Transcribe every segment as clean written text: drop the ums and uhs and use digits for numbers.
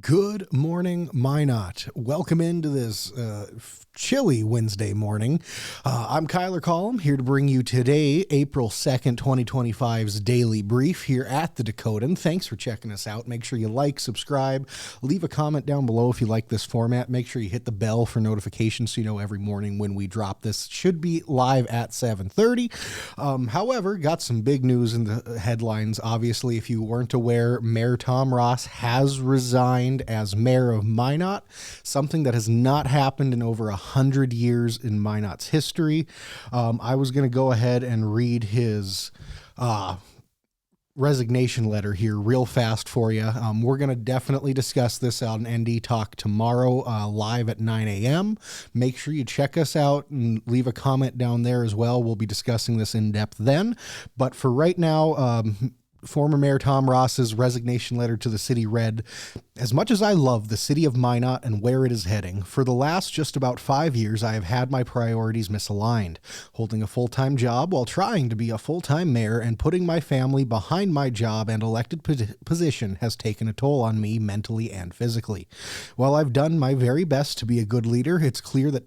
Good morning, Minot. Welcome into this chilly Wednesday morning. I'm Kyler Collom, here to bring you today, April 2nd, 2025's daily brief here at the Dakotan. Thanks for checking us out. Make sure you like, subscribe, leave a comment down below if you like this format. Make sure you hit the bell for notifications so you know every morning when we drop this. Should be live at 7:30. However, got some big news in the headlines. Obviously, if you weren't aware, Mayor Tom Ross has resigned as mayor of Minot, something that has not happened in over 100 years in Minot's history. I was going to go ahead and read his resignation letter here real fast for you. We're going to definitely discuss this on ND Talk tomorrow, live at 9 a.m. Make sure you check us out and leave a comment down there as well. We'll be discussing this in depth then. But for right now, former Mayor Tom Ross's resignation letter to the city read, "As much as I love the city of Minot and where it is heading, for the last just about 5 years, I have had my priorities misaligned. Holding a full-time job while trying to be a full-time mayor and putting my family behind my job and elected position has taken a toll on me mentally and physically. While I've done my very best to be a good leader, it's clear that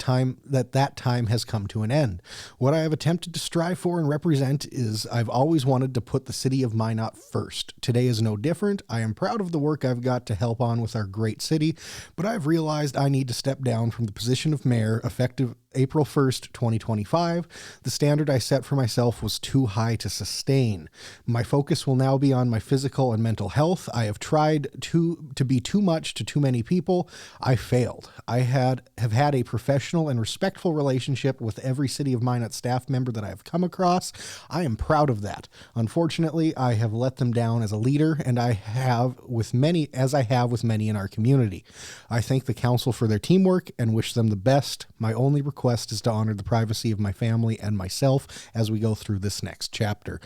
that time has come to an end. What I have attempted to strive for and represent is I've always wanted to put the city of Minot first. Today is no different. I am proud of the work I've got to help on with our great city, but I've realized I need to step down from the position of mayor effective April 1st, 2025. The standard I set for myself was too high to sustain. My focus will now be on my physical and mental health. I have tried to be too much to too many people. I failed. I have had a professional and respectful relationship with every City of Minot staff member that I have come across. I am proud of that. Unfortunately, I have let them down as a leader, and I have with many in our community. I thank the council for their teamwork and wish them the best. My only request is to honor the privacy of my family and myself as we go through this next chapter."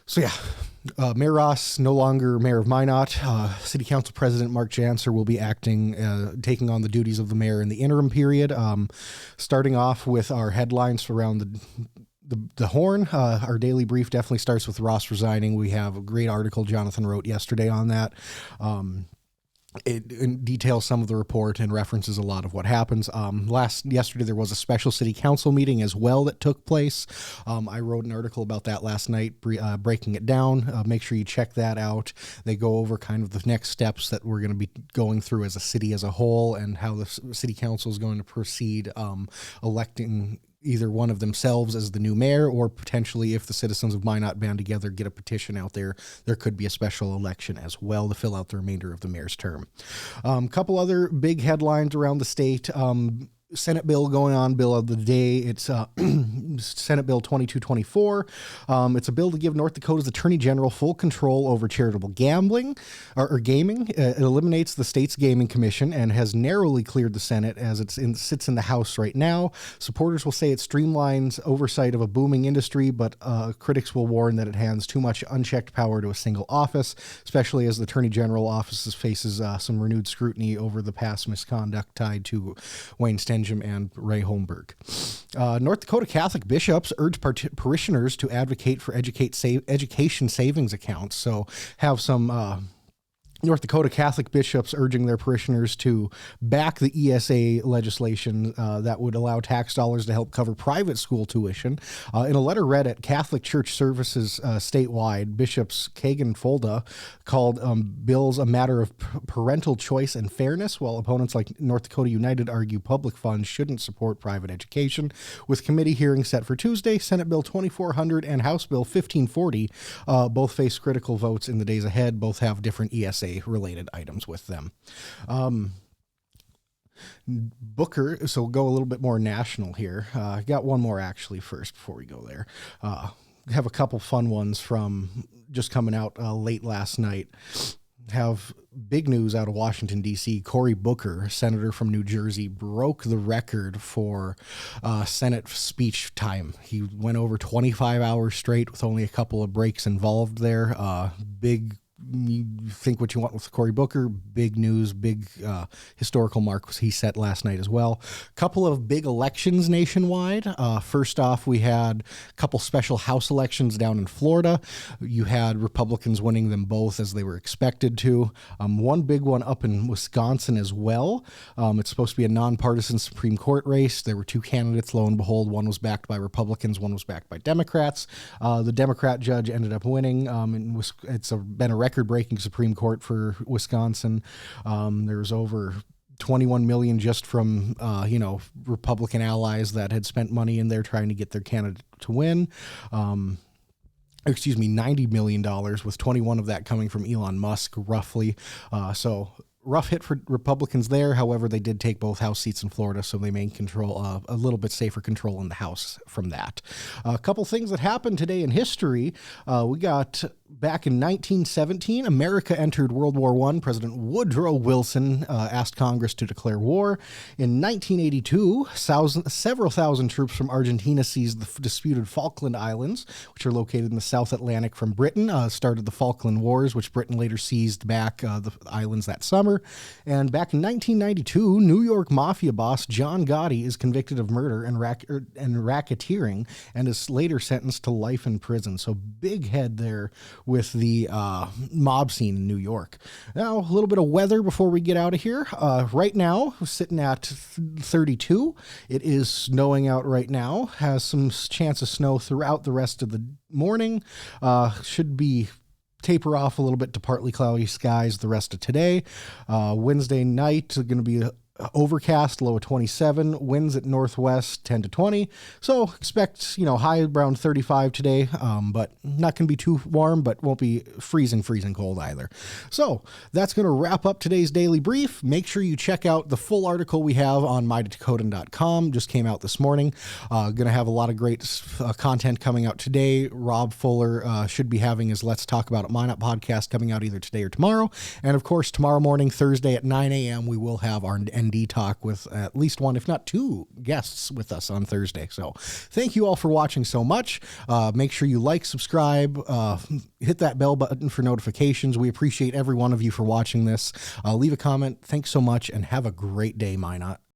So yeah, Mayor Ross, no longer mayor of Minot. City Council President Mark Janser will be taking on the duties of the mayor in the interim period. Starting off with our headlines around the horn. Our daily brief definitely starts with Ross resigning. We have a great article Jonathan wrote yesterday on that. It details some of the report and references a lot of what happens. Yesterday there was a special city council meeting as well that took place. I wrote an article about that last night, breaking it down. Make sure you check that out. They go over kind of the next steps that we're going to be going through as a city as a whole and how the city council is going to proceed electing either one of themselves as the new mayor, or potentially, if the citizens of Minot band together, get a petition out there, there could be a special election as well to fill out the remainder of the mayor's term. Couple other big headlines around the state. Senate bill going on, bill of the day. It's Senate Bill 2224. It's a bill to give North Dakota's Attorney General full control over charitable gambling or gaming. It eliminates the state's gaming commission and has narrowly cleared the Senate as it sits in the House right now. Supporters will say it streamlines oversight of a booming industry, but critics will warn that it hands too much unchecked power to a single office, especially as the Attorney General office faces some renewed scrutiny over the past misconduct tied to Wayne Stenhjem and Ray Holmberg. North Dakota Catholic bishops urge parishioners to advocate for education savings accounts. So have some North Dakota Catholic bishops urging their parishioners to back the ESA legislation that would allow tax dollars to help cover private school tuition. In a letter read at Catholic Church services statewide, Bishops Kagan Folda called bills a matter of parental choice and fairness, while opponents like North Dakota United argue public funds shouldn't support private education. With committee hearings set for Tuesday, Senate Bill 2400 and House Bill 1540 both face critical votes in the days ahead. Both have different ESA related items with them. Booker, so we'll go a little bit more national here. I got one more actually first before we go there. Have a couple fun ones from just coming out late last night. Have big news out of Washington, D.C. Cory Booker, senator from New Jersey, broke the record for Senate speech time. He went over 25 hours straight with only a couple of breaks involved there. Big you think what you want with Cory Booker. Big news, big historical mark he set last night as well. Couple of big elections nationwide. First off, we had a couple special House elections down in Florida. You had Republicans winning them both as they were expected to. One big one up in Wisconsin as well. It's supposed to be a nonpartisan Supreme Court race. There were two candidates, lo and behold. One was backed by Republicans, one was backed by Democrats. The Democrat judge ended up winning. It's been a record-breaking Supreme Court for Wisconsin. There's over 21 million just from, Republican allies that had spent money in there trying to get their candidate to win. $90 million, with 21 of that coming from Elon Musk, roughly. So rough hit for Republicans there. However, they did take both House seats in Florida, so they may control a little bit safer control in the House from that. A couple things that happened today in history. We got back in 1917, America entered World War I. President Woodrow Wilson asked Congress to declare war. In 1982, several thousand troops from Argentina seized the disputed Falkland Islands, which are located in the South Atlantic from Britain, started the Falkland Wars, which Britain later seized back the islands that summer. And back in 1992, New York Mafia boss John Gotti is convicted of murder and racketeering and is later sentenced to life in prison. So big head there with the mob scene in New York. Now, a little bit of weather before we get out of here. Right now, we're sitting at 32. It is snowing out right now. Has some chance of snow throughout the rest of the morning. Should be taper off a little bit to partly cloudy skies the rest of today. Wednesday night is going to be overcast, low of 27, winds at northwest 10 to 20. So expect, high around 35 today, but not going to be too warm, but won't be freezing cold either. So that's going to wrap up today's daily brief. Make sure you check out the full article we have on mydakotan.com. Just came out this morning. Going to have a lot of great content coming out today. Rob Fuller should be having his Let's Talk About It Minot podcast coming out either today or tomorrow. And of course, tomorrow morning, Thursday at 9 a.m., we will have our ND talk with at least one, if not two, guests with us on Thursday. So thank you all for watching so much. Make sure you like, subscribe, hit that bell button for notifications. We appreciate every one of you for watching this. Leave a comment. Thanks so much and have a great day, Minot.